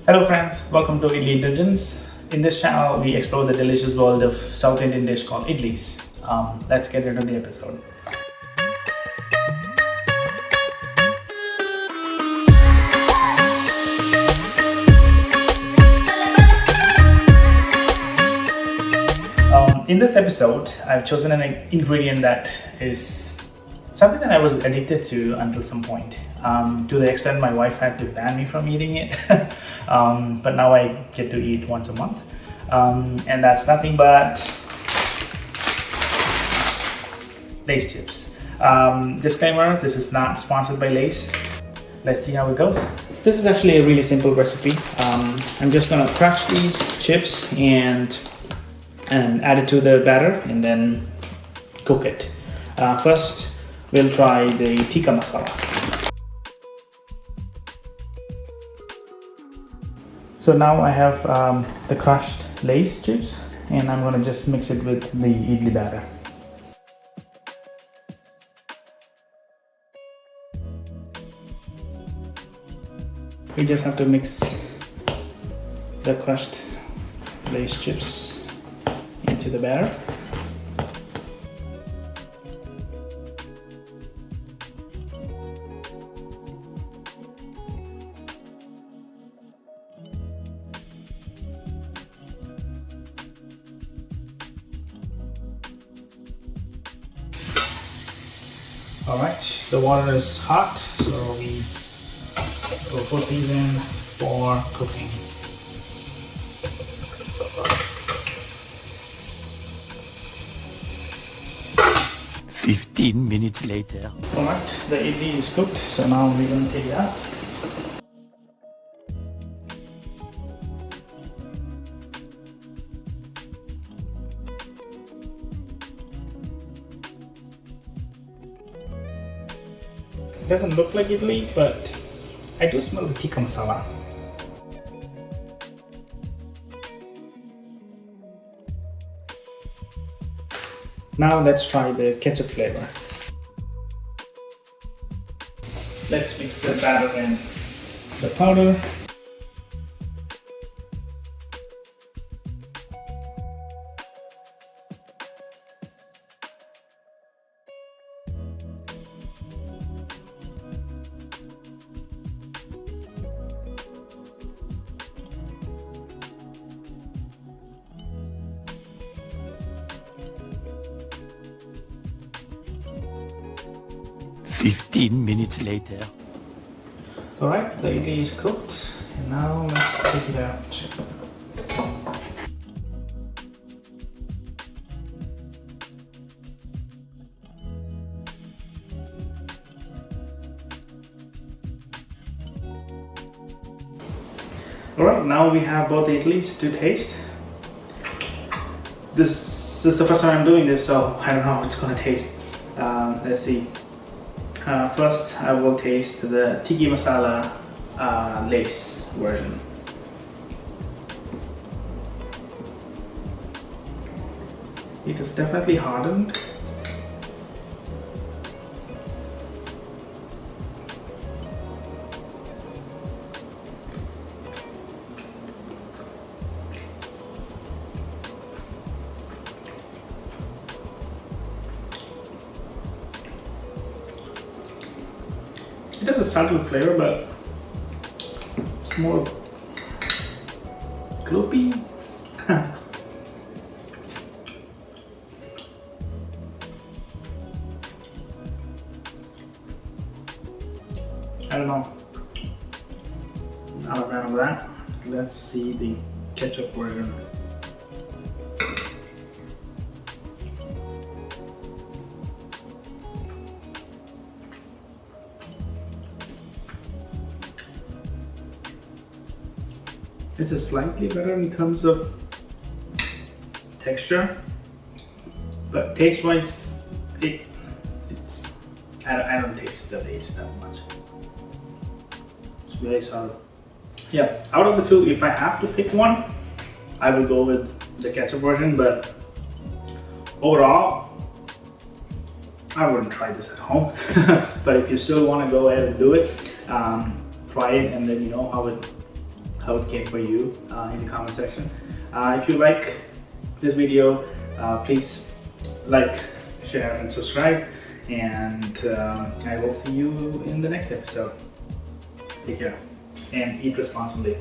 Hello friends, welcome to Idli Indulgence. In this channel, we explore the delicious world of South Indian dish called idlis. Let's get into the episode. In this episode, I've chosen an ingredient that is something that I was addicted to until some point, to the extent my wife had to ban me from eating it. But now I get to eat once a month, and that's nothing but Lay's chips. Disclaimer: this is not sponsored by Lay's. Let's see how it goes. This is actually a really simple recipe. I'm just gonna crush these chips and add it to the batter and then cook it. First, we'll try the tikka masala. So now I have the crushed Lay's chips, and I'm going to just mix it with the idli batter. We just have to mix the crushed Lay's chips into the batter. Alright, the water is hot, so we will put these in for cooking. "15 minutes later." Alright, the idli is cooked, so now we're going to take it out. It doesn't look like idli, but I do smell the tikka masala. Now let's try the ketchup flavor. Let's mix the batter and the powder. "15 minutes later." Alright, the idli is cooked, and now let's take it out. Alright, now we have both the idlis to taste. This is the first time I'm doing this, so I don't know how it's gonna taste. Let's see. First, I will taste the tikka masala Lay's version. It is definitely hardened. It has a subtle flavor, but it's more gloopy. I don't know. Not a fan of that. Let's see the ketchup version. This is slightly better in terms of texture, but taste-wise, I don't taste the Lay's that much. It's very solid. Yeah, out of the two, if I have to pick one, I will go with the ketchup version. But overall, I wouldn't try this at home. But if you still want to go ahead and do it, try it, and then you know how it came for you in the comment section. If you like this video, please like, share, and subscribe. And I will see you in the next episode. Take care and eat responsibly.